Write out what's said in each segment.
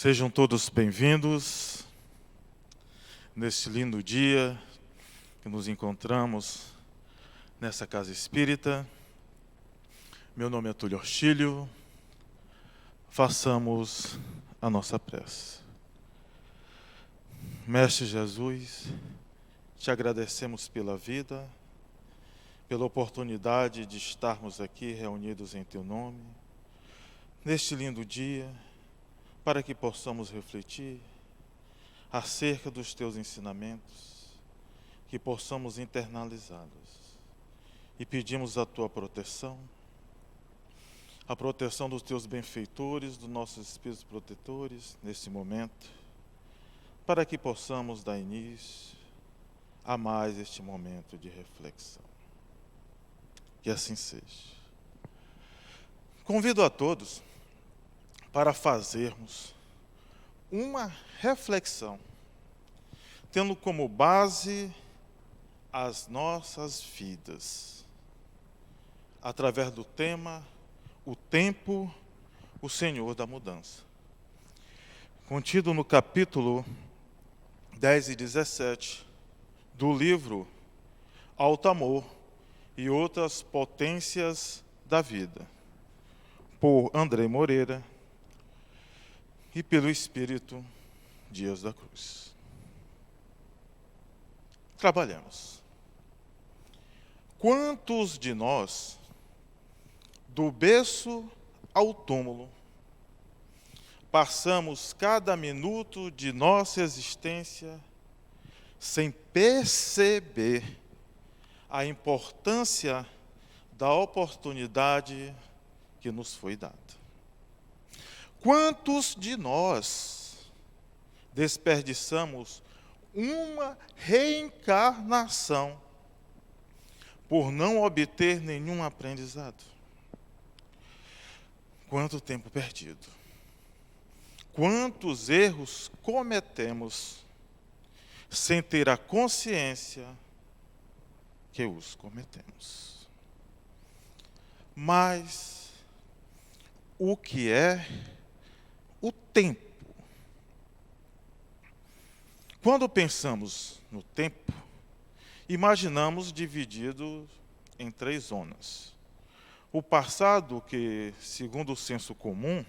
Sejam todos bem-vindos neste lindo dia que nos encontramos nessa casa espírita. Meu nome é Túlio Orchílio. Façamos a nossa prece. Mestre Jesus, te agradecemos pela vida, pela oportunidade de estarmos aqui reunidos em teu nome, neste lindo dia, para que possamos refletir acerca dos teus ensinamentos, que possamos internalizá-los. E pedimos a tua proteção, a proteção dos teus benfeitores, dos nossos espíritos protetores, nesse momento, para que possamos dar início a mais este momento de reflexão. Que assim seja. Convido a todos para fazermos uma reflexão, tendo como base as nossas vidas, através do tema O Tempo, o Senhor da Mudança, contido no capítulo 10 e 17 do livro Alto Amor e Outras Potências da Vida, por André Moreira e pelo Espírito Dias da Cruz. Trabalhamos. Quantos de nós, do berço ao túmulo, passamos cada minuto de nossa existência sem perceber a importância da oportunidade que nos foi dada? Quantos de nós desperdiçamos uma reencarnação por não obter nenhum aprendizado? Quanto tempo perdido! Quantos erros cometemos sem ter a consciência que os cometemos? Mas o que é o tempo? Quando pensamos no tempo, imaginamos dividido em 3 zonas. O passado, que, segundo o senso comum,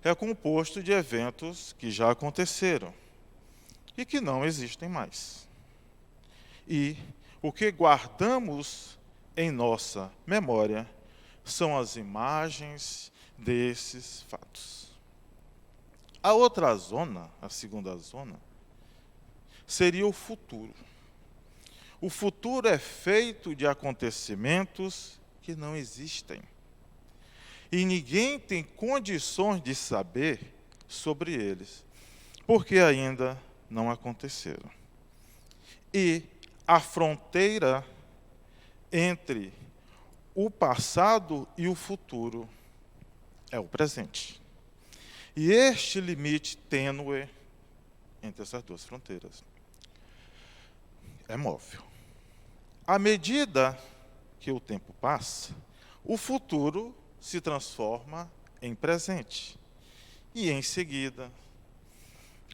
é composto de eventos que já aconteceram e que não existem mais. E o que guardamos em nossa memória são as imagens desses fatos. A outra zona, a segunda zona, seria o futuro. O futuro é feito de acontecimentos que não existem. E ninguém tem condições de saber sobre eles, porque ainda não aconteceram. E a fronteira entre o passado e o futuro é o presente. E este limite tênue entre essas 2 fronteiras é móvel. À medida que o tempo passa, o futuro se transforma em presente. E em seguida,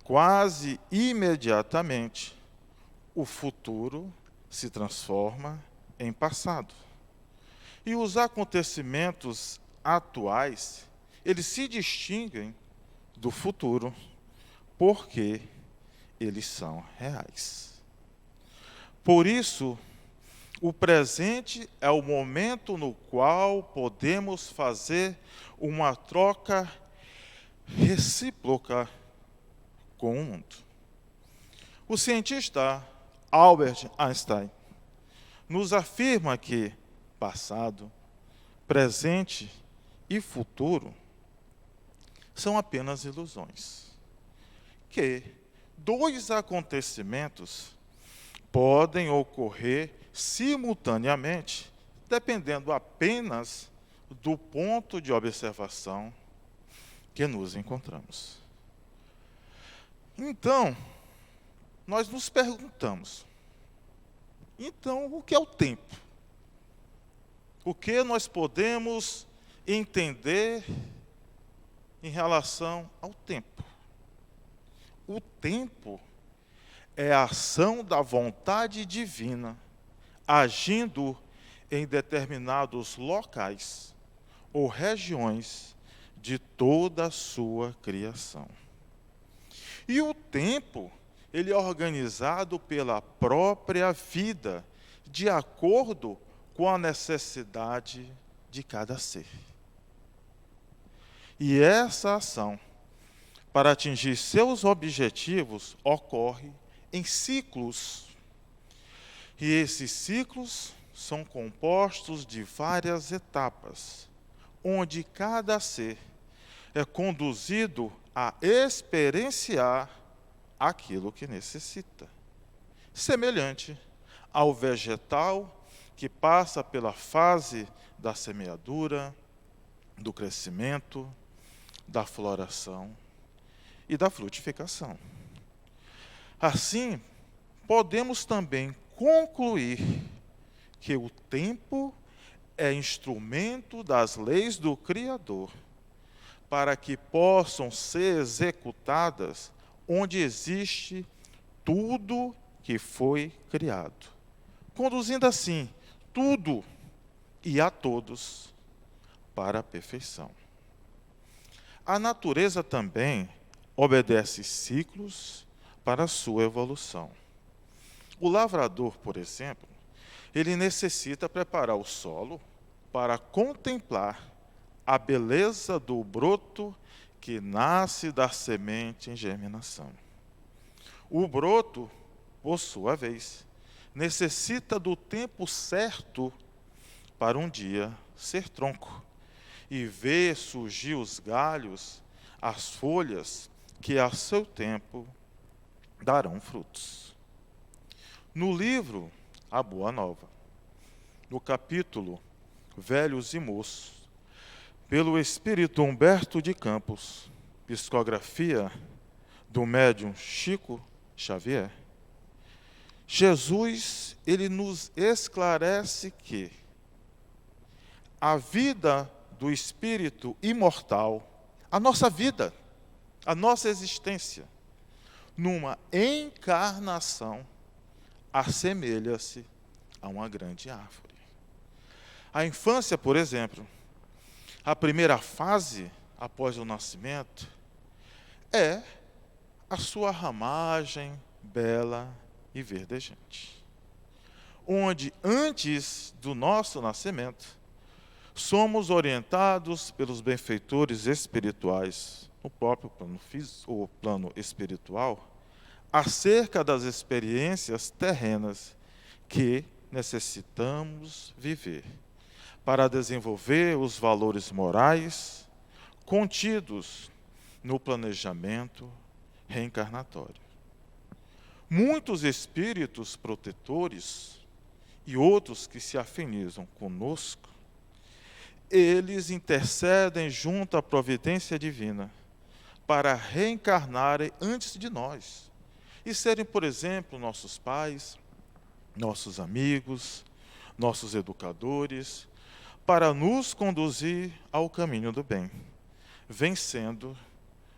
quase imediatamente, o futuro se transforma em passado. E os acontecimentos atuais, eles se distinguem do futuro porque eles são reais. Por isso, o presente é o momento no qual podemos fazer uma troca recíproca com o mundo. O cientista Albert Einstein nos afirma que passado, presente e futuro são apenas ilusões. Que 2 acontecimentos podem ocorrer simultaneamente, dependendo apenas do ponto de observação que nos encontramos. Então, nós nos perguntamos, então, o que é o tempo? O que nós podemos entender em relação ao tempo. O tempo é a ação da vontade divina agindo em determinados locais ou regiões de toda a sua criação. E o tempo, ele é organizado pela própria vida, de acordo com a necessidade de cada ser. E essa ação, para atingir seus objetivos, ocorre em ciclos. E esses ciclos são compostos de várias etapas, onde cada ser é conduzido a experienciar aquilo que necessita. Semelhante ao vegetal que passa pela fase da semeadura, do crescimento, da floração e da frutificação. Assim, podemos também concluir que o tempo é instrumento das leis do Criador, para que possam ser executadas onde existe tudo que foi criado, conduzindo assim tudo e a todos para a perfeição. A natureza também obedece ciclos para a sua evolução. O lavrador, por exemplo, ele necessita preparar o solo para contemplar a beleza do broto que nasce da semente em germinação. O broto, por sua vez, necessita do tempo certo para um dia ser tronco e ver surgir os galhos, as folhas que a seu tempo darão frutos. No livro A Boa Nova, no capítulo Velhos e Moços, pelo espírito Humberto de Campos, psicografia do médium Chico Xavier, Jesus, ele nos esclarece que a vida do espírito imortal, a nossa vida, a nossa existência, numa encarnação, assemelha-se a uma grande árvore. A infância, por exemplo, a primeira fase após o nascimento, é a sua ramagem bela e verdejante. Onde, antes do nosso nascimento, somos orientados pelos benfeitores espirituais, no próprio plano físico ou plano espiritual, acerca das experiências terrenas que necessitamos viver para desenvolver os valores morais contidos no planejamento reencarnatório. Muitos espíritos protetores e outros que se afinizam conosco, eles intercedem junto à providência divina para reencarnarem antes de nós e serem, por exemplo, nossos pais, nossos amigos, nossos educadores, para nos conduzir ao caminho do bem, vencendo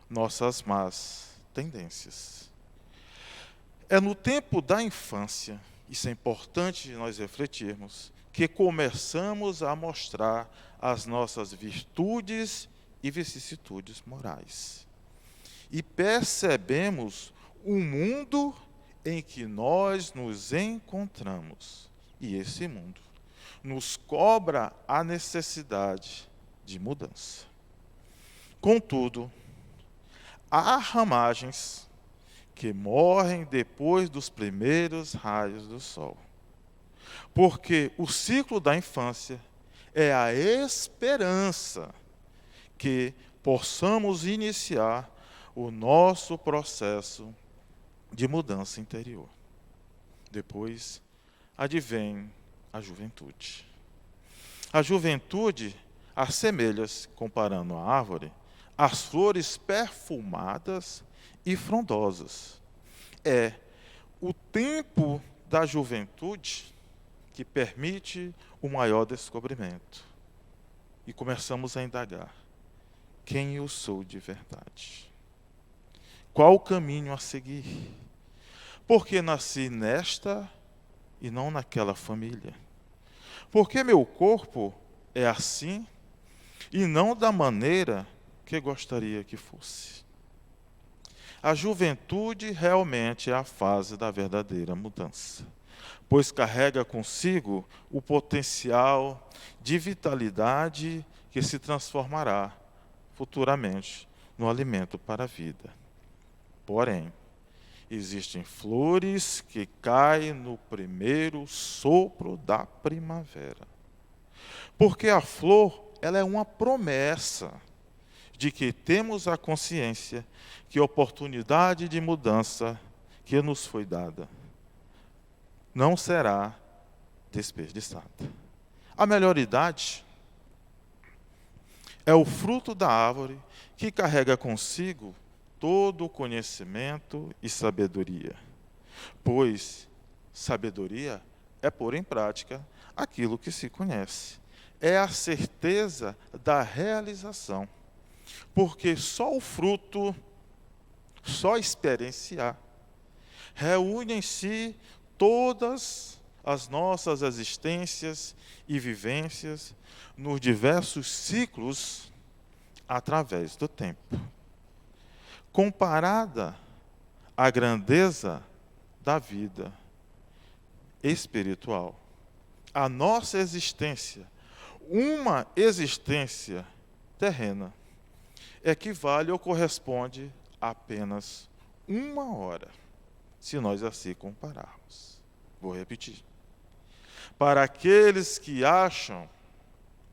nossas más tendências. É no tempo da infância, isso é importante nós refletirmos, que começamos a mostrar as nossas virtudes e vicissitudes morais. E percebemos o mundo em que nós nos encontramos. E esse mundo nos cobra a necessidade de mudança. Contudo, há ramagens que morrem depois dos primeiros raios do sol. Porque o ciclo da infância é a esperança que possamos iniciar o nosso processo de mudança interior. Depois advém a juventude. A juventude assemelha-se, comparando a árvore, às flores perfumadas e frondosas. É o tempo da juventude que permite o maior descobrimento. E começamos a indagar: quem eu sou de verdade. Qual o caminho a seguir? Porque nasci nesta e não naquela família. Porque meu corpo é assim e não da maneira que gostaria que fosse. A juventude realmente é a fase da verdadeira mudança, pois carrega consigo o potencial de vitalidade que se transformará futuramente no alimento para a vida. Porém, existem flores que caem no primeiro sopro da primavera. Porque a flor, ela é uma promessa de que temos a consciência que a oportunidade de mudança que nos foi dada não será desperdiçada. A melhor idade é o fruto da árvore que carrega consigo todo o conhecimento e sabedoria. Pois sabedoria é pôr em prática aquilo que se conhece. É a certeza da realização. Porque só o fruto, só experienciar, reúne em si todas as nossas existências e vivências nos diversos ciclos através do tempo. Comparada à grandeza da vida espiritual, a nossa existência, uma existência terrena, equivale ou corresponde a apenas 1 hora, se nós assim compararmos. Vou repetir. Para aqueles que acham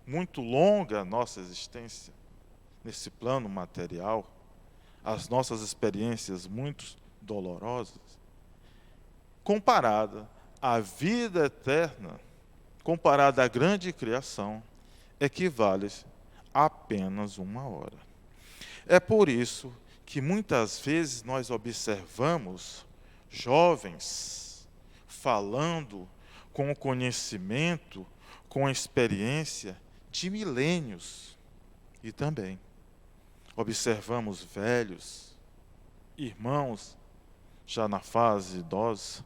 muito longa a nossa existência nesse plano material, as nossas experiências muito dolorosas, comparada à vida eterna, comparada à grande criação, equivale a apenas 1 hora. É por isso que muitas vezes nós observamos jovens falando com o conhecimento, com a experiência de milênios. E também observamos velhos, irmãos, já na fase idosa,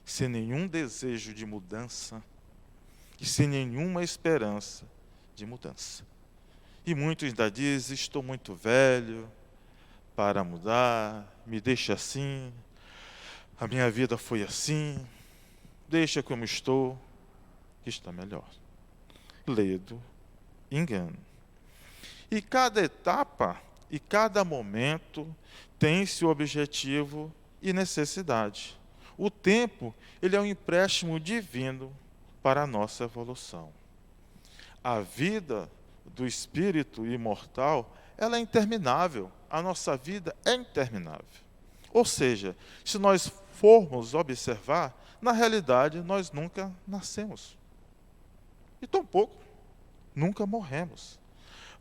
sem nenhum desejo de mudança e sem nenhuma esperança de mudança. E muitos ainda dizem, estou muito velho para mudar, me deixa assim, a minha vida foi assim, deixa como estou, que está melhor. Ledo, engano. E cada etapa e cada momento tem seu objetivo e necessidade. O tempo, ele é um empréstimo divino para a nossa evolução. A vida do espírito imortal, ela é interminável. A nossa vida é interminável. Ou seja, se nós formos observar, na realidade nós nunca nascemos. E tampouco nunca morremos.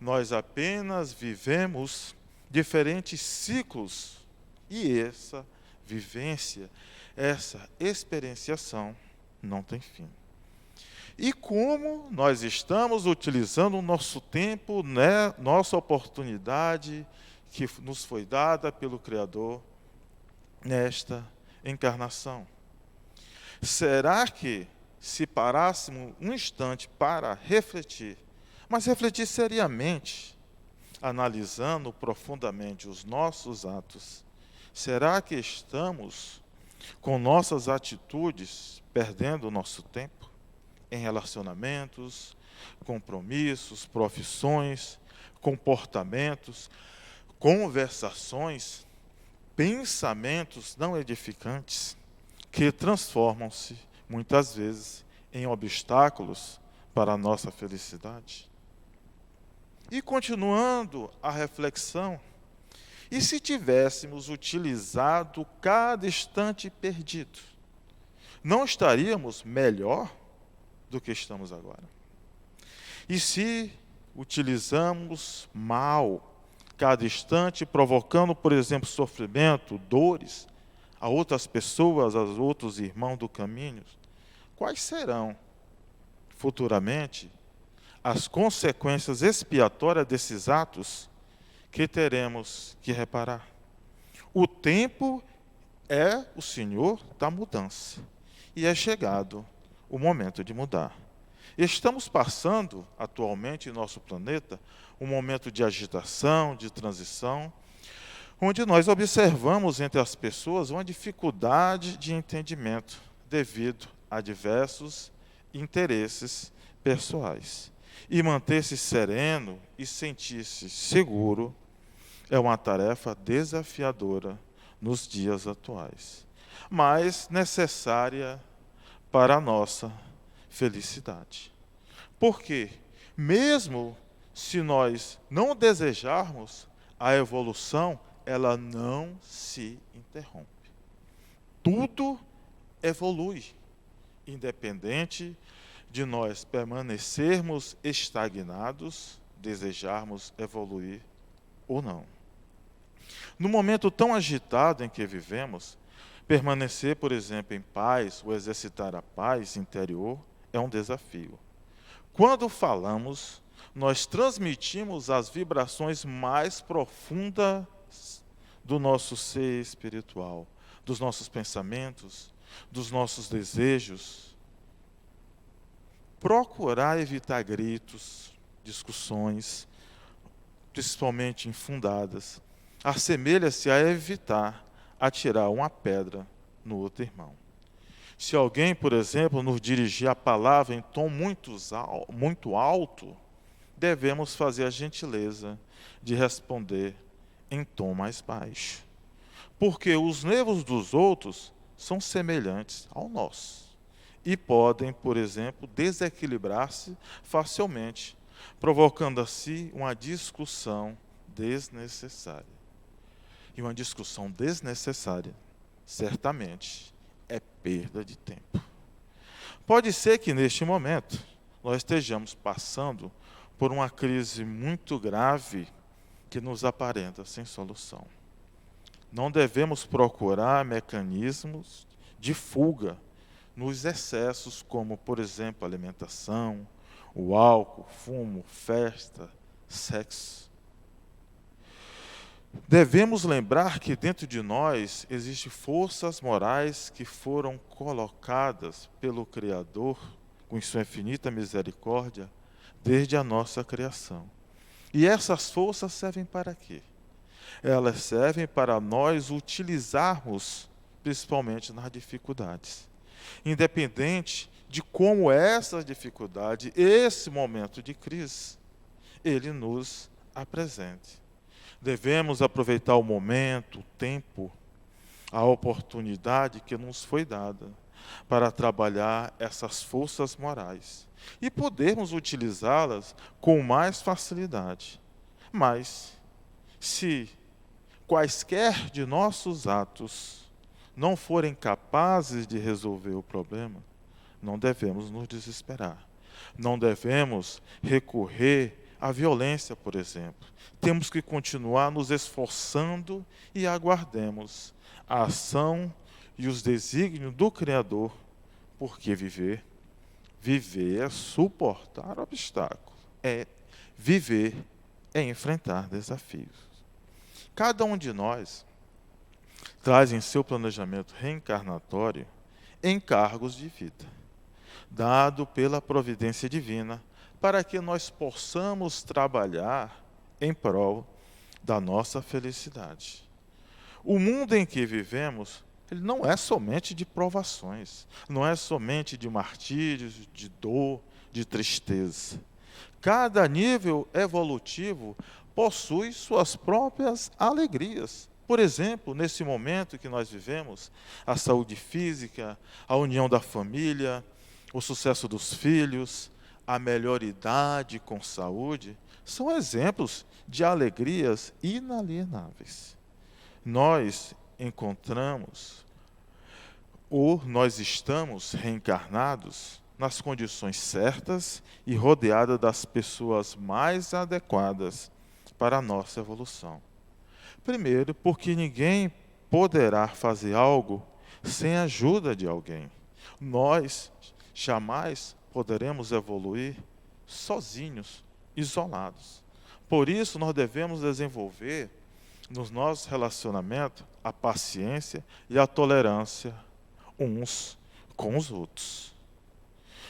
Nós apenas vivemos diferentes ciclos. E essa vivência, essa experienciação não tem fim. E como nós estamos utilizando o nosso tempo, né, nossa oportunidade que nos foi dada pelo Criador nesta encarnação? Será que, se parássemos um instante para refletir, mas refletir seriamente, analisando profundamente os nossos atos, será que estamos, com nossas atitudes, perdendo o nosso tempo? Em relacionamentos, compromissos, profissões, comportamentos, conversações, pensamentos não edificantes que transformam-se, muitas vezes, em obstáculos para a nossa felicidade. E continuando a reflexão, e se tivéssemos utilizado cada instante perdido, não estaríamos melhor do que estamos agora? E se utilizamos mal cada instante, provocando, por exemplo, sofrimento, dores a outras pessoas, a outros irmãos do caminho, quais serão futuramente as consequências expiatórias desses atos que teremos que reparar. O tempo é o Senhor da mudança. E é chegado o momento de mudar. Estamos passando, atualmente, em nosso planeta, um momento de agitação, de transição, onde nós observamos entre as pessoas uma dificuldade de entendimento devido a diversos interesses pessoais. E manter-se sereno e sentir-se seguro é uma tarefa desafiadora nos dias atuais, mas necessária para a nossa felicidade. Porque, mesmo se nós não desejarmos, a evolução, ela não se interrompe. Tudo evolui, independente de nós permanecermos estagnados, desejarmos evoluir ou não. No momento tão agitado em que vivemos, permanecer, por exemplo, em paz ou exercitar a paz interior é um desafio. Quando falamos, nós transmitimos as vibrações mais profundas do nosso ser espiritual, dos nossos pensamentos, dos nossos desejos. Procurar evitar gritos, discussões, principalmente infundadas, assemelha-se a evitar atirar uma pedra no outro irmão. Se alguém, por exemplo, nos dirigir a palavra em tom muito alto, devemos fazer a gentileza de responder em tom mais baixo. Porque os nervos dos outros são semelhantes ao nosso e podem, por exemplo, desequilibrar-se facilmente, provocando assim uma discussão desnecessária. E uma discussão desnecessária, certamente, é perda de tempo. Pode ser que neste momento nós estejamos passando por uma crise muito grave que nos aparenta sem solução. Não devemos procurar mecanismos de fuga nos excessos, como, por exemplo, alimentação, o álcool, fumo, festa, sexo. Devemos lembrar que dentro de nós existem forças morais que foram colocadas pelo Criador, com sua infinita misericórdia, desde a nossa criação. E essas forças servem para quê? Elas servem para nós utilizarmos, principalmente nas dificuldades. Independente de como essa dificuldade, esse momento de crise, ele nos apresente. Devemos aproveitar o momento, o tempo, a oportunidade que nos foi dada para trabalhar essas forças morais e podermos utilizá-las com mais facilidade. Mas, se quaisquer de nossos atos não forem capazes de resolver o problema, não devemos nos desesperar. Não devemos recorrer à violência, por exemplo. Temos que continuar nos esforçando e aguardemos a ação e os desígnios do Criador, porque viver é suportar obstáculos, viver é enfrentar desafios. Cada um de nós traz em seu planejamento reencarnatório encargos de vida, dado pela providência divina, para que nós possamos trabalhar em prol da nossa felicidade. O mundo em que vivemos, ele não é somente de provações, não é somente de martírios, de dor, de tristeza. Cada nível evolutivo possui suas próprias alegrias. Por exemplo, nesse momento que nós vivemos, a saúde física, a união da família, o sucesso dos filhos, a melhor idade com saúde, são exemplos de alegrias inalienáveis. Nós encontramos, ou nós estamos reencarnados nas condições certas e rodeados das pessoas mais adequadas para a nossa evolução. Primeiro, porque ninguém poderá fazer algo sem a ajuda de alguém. Nós jamais poderemos evoluir sozinhos, isolados. Por isso, nós devemos desenvolver nos nossos relacionamentos a paciência e a tolerância uns com os outros.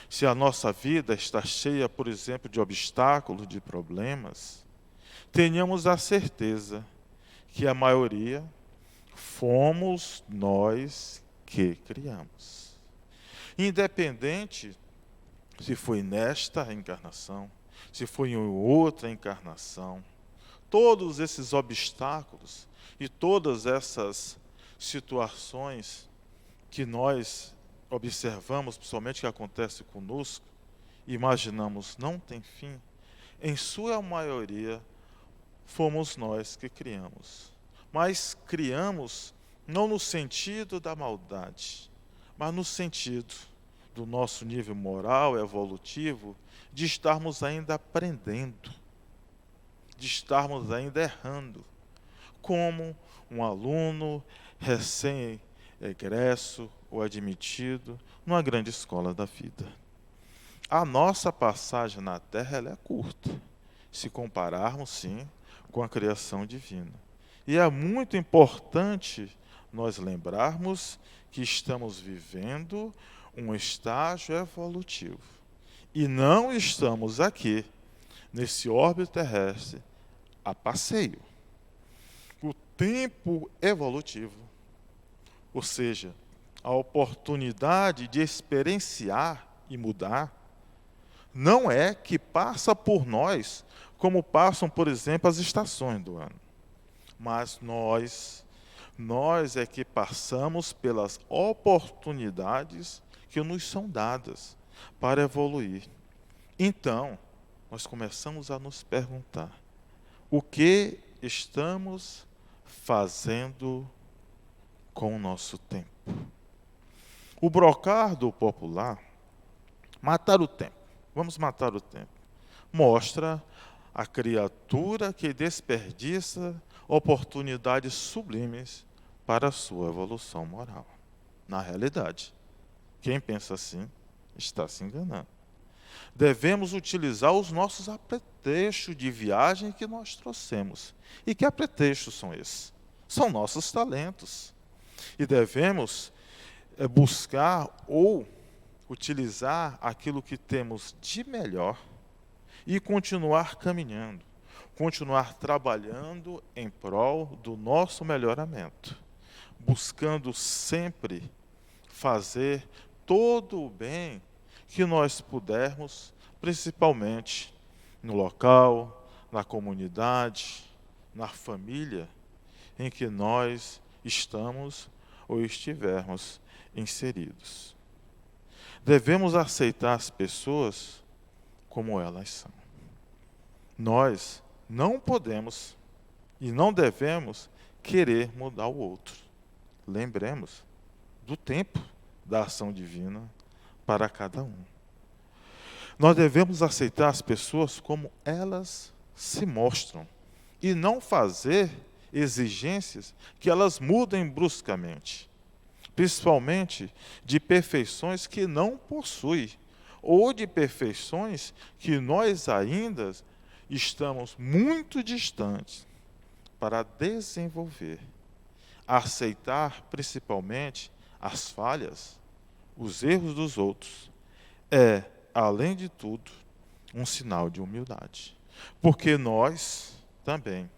Se a nossa vida está cheia, por exemplo, de obstáculos, de problemas, tenhamos a certeza que a maioria fomos nós que criamos. Independente se foi nesta encarnação, se foi em outra encarnação, todos esses obstáculos e todas essas situações que nós observamos, principalmente que acontece conosco, imaginamos não tem fim, em sua maioria fomos nós que criamos. Mas criamos não no sentido da maldade, mas no sentido do nosso nível moral, evolutivo, de estarmos ainda aprendendo, de estarmos ainda errando, como um aluno recém-egresso ou admitido numa grande escola da vida. A nossa passagem na Terra ela é curta, se compararmos, sim, com a criação divina. E é muito importante nós lembrarmos que estamos vivendo um estágio evolutivo. E não estamos aqui, nesse orbe terrestre, a passeio. O tempo evolutivo, ou seja, a oportunidade de experienciar e mudar, não é que passa por nós, como passam, por exemplo, as estações do ano. Mas nós é que passamos pelas oportunidades que nos são dadas para evoluir. Então, nós começamos a nos perguntar: o que estamos fazendo com o nosso tempo? O brocardo popular, matar o tempo, vamos matar o tempo, mostra a criatura que desperdiça oportunidades sublimes para a sua evolução moral. Na realidade, quem pensa assim está se enganando. Devemos utilizar os nossos apetrechos de viagem que nós trouxemos. E que apetrechos são esses? São nossos talentos. E devemos buscar ou utilizar aquilo que temos de melhor e continuar caminhando, continuar trabalhando em prol do nosso melhoramento, buscando sempre fazer todo o bem que nós pudermos, principalmente no local, na comunidade, na família em que nós estamos ou estivermos inseridos. Devemos aceitar as pessoas como elas são. Nós não podemos e não devemos querer mudar o outro. Lembremos do tempo da ação divina para cada um. Nós devemos aceitar as pessoas como elas se mostram e não fazer exigências que elas mudem bruscamente, principalmente de perfeições que não possui ou de perfeições que nós ainda estamos muito distantes para desenvolver. Aceitar principalmente as falhas, os erros dos outros, é, além de tudo, um sinal de humildade. Porque nós também,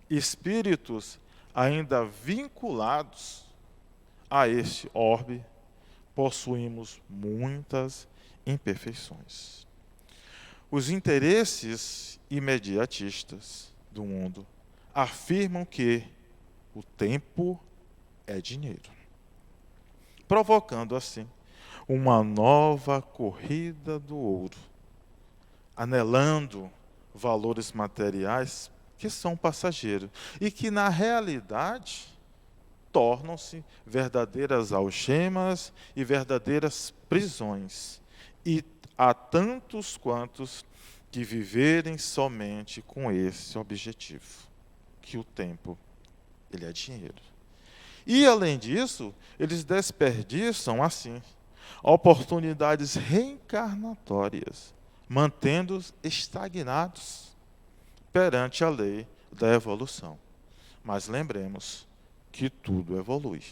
espíritos ainda vinculados a este orbe, possuímos muitas imperfeições. Os interesses imediatistas do mundo afirmam que o tempo é dinheiro, provocando assim uma nova corrida do ouro, anelando valores materiais que são passageiros e que, na realidade, tornam-se verdadeiras algemas e verdadeiras prisões. E há tantos quantos que viverem somente com esse objetivo, que o tempo, ele é dinheiro. E, além disso, eles desperdiçam, assim, oportunidades reencarnatórias, mantendo-os estagnados, perante a lei da evolução. Mas lembremos que tudo evolui.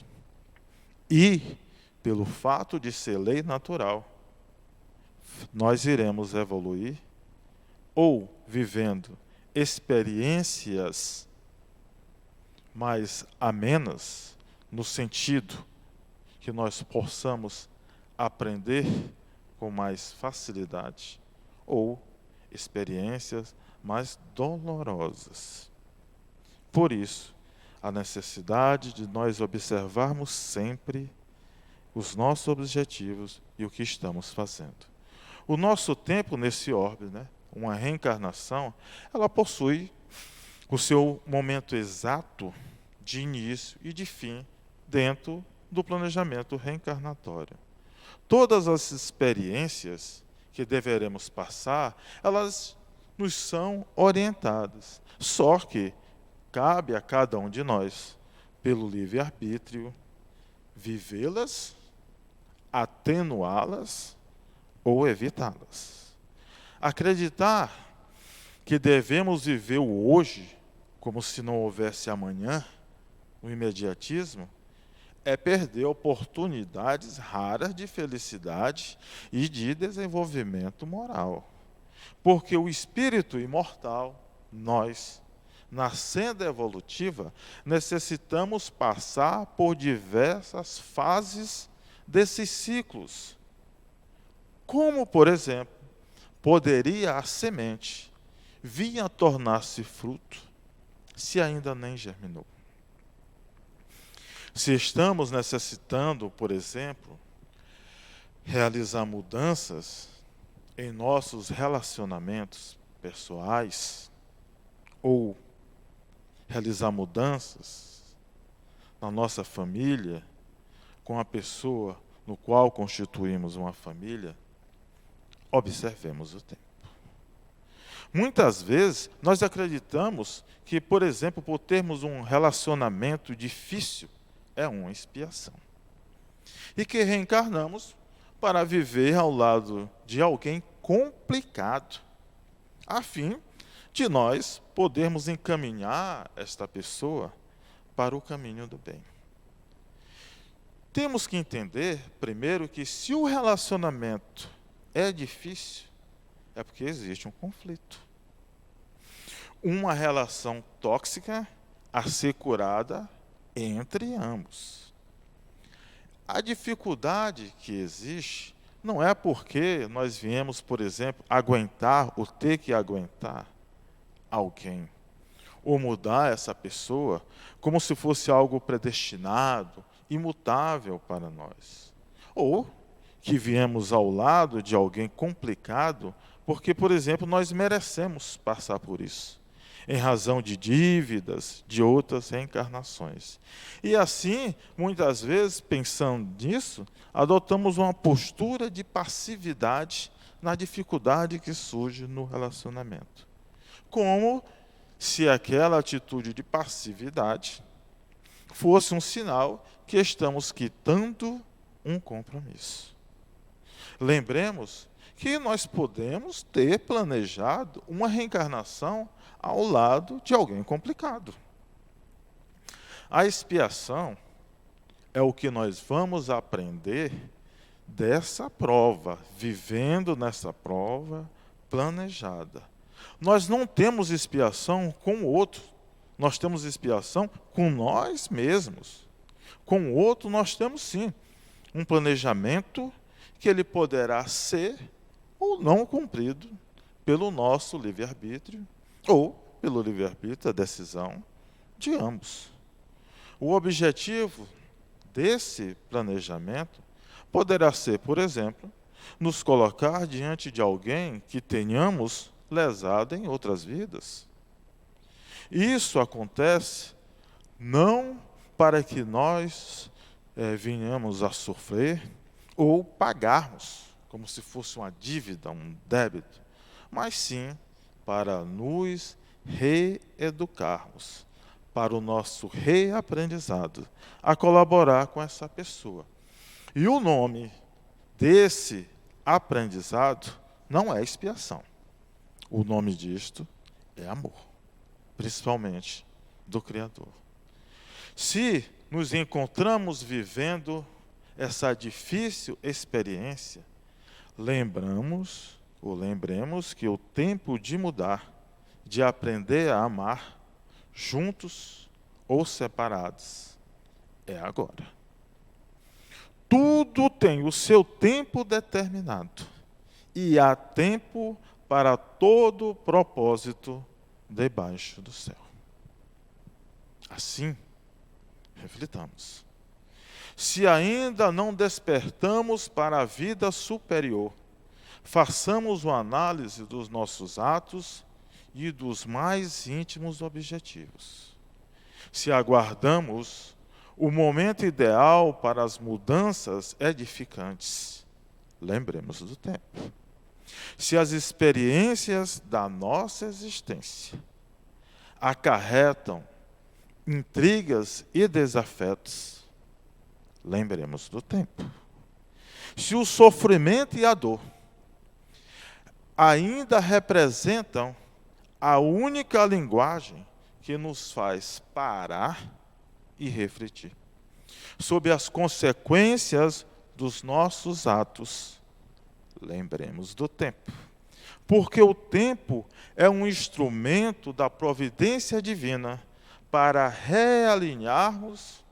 E, pelo fato de ser lei natural, nós iremos evoluir ou vivendo experiências mais amenas, no sentido que nós possamos aprender com mais facilidade, ou experiências mais dolorosas. Por isso, a necessidade de nós observarmos sempre os nossos objetivos e o que estamos fazendo. O nosso tempo nesse orbe, uma reencarnação, ela possui o seu momento exato de início e de fim dentro do planejamento reencarnatório. Todas as experiências que deveremos passar, elas nos são orientadas. Só que cabe a cada um de nós, pelo livre-arbítrio, vivê-las, atenuá-las ou evitá-las. Acreditar que devemos viver o hoje como se não houvesse amanhã, o imediatismo, é perder oportunidades raras de felicidade e de desenvolvimento moral. Porque o espírito imortal, nós, nascendo evolutiva, necessitamos passar por diversas fases desses ciclos. Como, por exemplo, poderia a semente vir a tornar-se fruto se ainda nem germinou? Se estamos necessitando, por exemplo, realizar mudanças em nossos relacionamentos pessoais, ou realizar mudanças na nossa família, com a pessoa no qual constituímos uma família, observemos o tempo. Muitas vezes, nós acreditamos que, por exemplo, por termos um relacionamento difícil, é uma expiação. E que reencarnamos para viver ao lado de alguém complicado, a fim de nós podermos encaminhar esta pessoa para o caminho do bem. Temos que entender, primeiro, que se o relacionamento é difícil, é porque existe um conflito. Uma relação tóxica a ser curada entre ambos. A dificuldade que existe não é porque nós viemos, por exemplo, aguentar ou ter que aguentar alguém, ou mudar essa pessoa como se fosse algo predestinado, imutável para nós. Ou que viemos ao lado de alguém complicado porque, por exemplo, nós merecemos passar por isso, em razão de dívidas, de outras reencarnações. E assim, muitas vezes, pensando nisso, adotamos uma postura de passividade na dificuldade que surge no relacionamento. Como se aquela atitude de passividade fosse um sinal que estamos quitando um compromisso. Lembremos que nós podemos ter planejado uma reencarnação ao lado de alguém complicado. A expiação é o que nós vamos aprender dessa prova, vivendo nessa prova planejada. Nós não temos expiação com o outro, nós temos expiação com nós mesmos. Com o outro nós temos sim um planejamento que ele poderá ser ou não cumprido pelo nosso livre-arbítrio, ou pelo livre-arbítrio, a decisão de ambos. O objetivo desse planejamento poderá ser, por exemplo, nos colocar diante de alguém que tenhamos lesado em outras vidas. Isso acontece não para que nós venhamos a sofrer ou pagarmos, como se fosse uma dívida, um débito, mas sim para nos reeducarmos, para o nosso reaprendizado, a colaborar com essa pessoa. E o nome desse aprendizado não é expiação. O nome disto é amor. principalmente do Criador. Se nos encontramos vivendo essa difícil experiência, lembremos que o tempo de mudar, de aprender a amar, juntos ou separados, é agora. Tudo tem o seu tempo determinado e há tempo para todo propósito debaixo do céu. Assim, reflitamos. Se ainda não despertamos para a vida superior, façamos uma análise dos nossos atos e dos mais íntimos objetivos. Se aguardamos o momento ideal para as mudanças edificantes, lembremos do tempo. Se as experiências da nossa existência acarretam intrigas e desafetos, lembremos do tempo. Se o sofrimento e a dor ainda representam a única linguagem que nos faz parar e refletir sobre as consequências dos nossos atos, lembremos do tempo. Porque o tempo é um instrumento da providência divina para realinharmos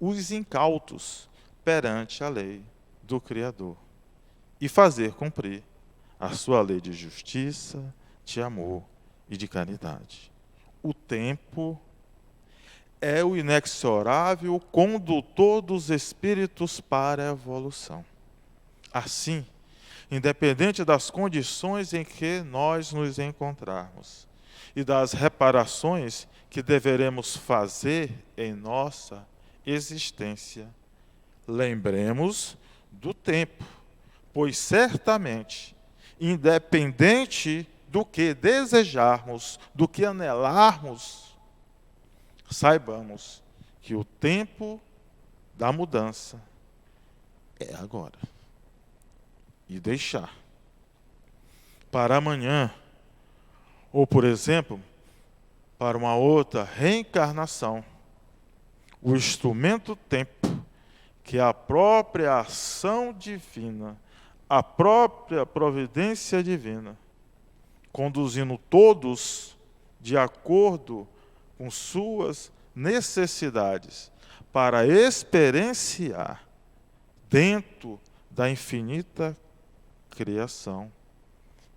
os incautos perante a lei do Criador e fazer cumprir a sua lei de justiça, de amor e de caridade. O tempo é o inexorável condutor dos espíritos para a evolução. Assim, independente das condições em que nós nos encontrarmos e das reparações que deveremos fazer em nossa existência, lembremos do tempo, pois certamente, independente do que desejarmos, do que anelarmos, saibamos que o tempo da mudança é agora. E deixar para amanhã, ou, por exemplo, para uma outra reencarnação, o instrumento tempo, que é a própria ação divina, a própria providência divina, conduzindo todos de acordo com suas necessidades, para experienciar dentro da infinita criação,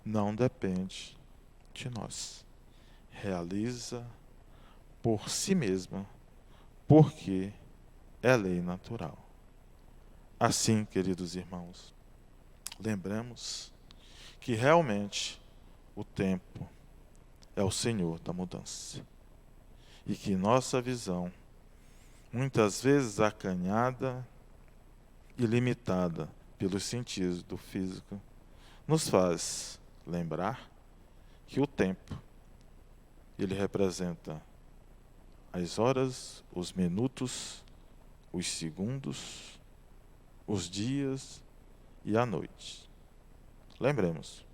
não depende de nós. Realiza por si mesma, porque é lei natural. Assim, queridos irmãos, lembramos que realmente o tempo é o Senhor da mudança. E que nossa visão, muitas vezes acanhada e limitada pelos sentidos do físico, nos faz lembrar que o tempo, ele representa as horas, os minutos, os segundos, os dias e a noite. Lembremos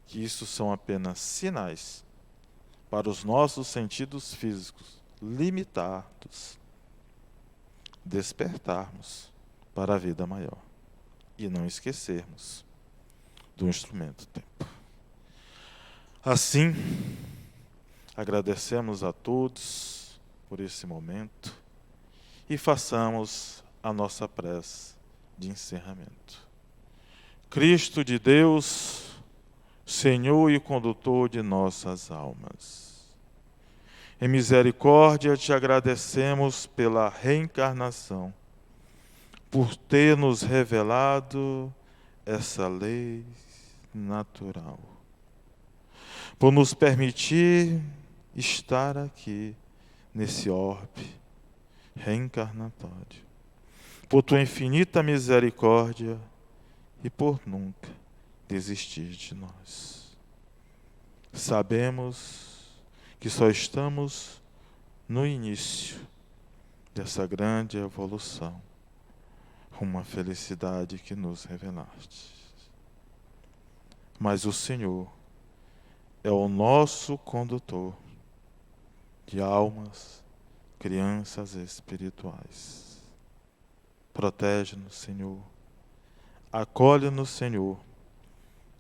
que isso são apenas sinais para os nossos sentidos físicos limitados, despertarmos para a vida maior e não esquecermos do instrumento tempo. Assim, agradecemos a todos por esse momento e façamos a nossa prece de encerramento. Cristo de Deus, Senhor e condutor de nossas almas, em misericórdia te agradecemos pela reencarnação, por ter nos revelado essa lei natural, por nos permitir estar aqui nesse orbe reencarnatório, por tua infinita misericórdia e por nunca desistir de nós. Sabemos que só estamos no início dessa grande evolução, uma felicidade que nos revelaste. Mas o Senhor é o nosso condutor de almas, crianças espirituais. Protege-nos, Senhor. Acolhe-nos, Senhor,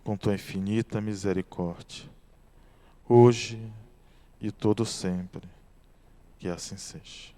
com tua infinita misericórdia, hoje e todo sempre. Que assim seja.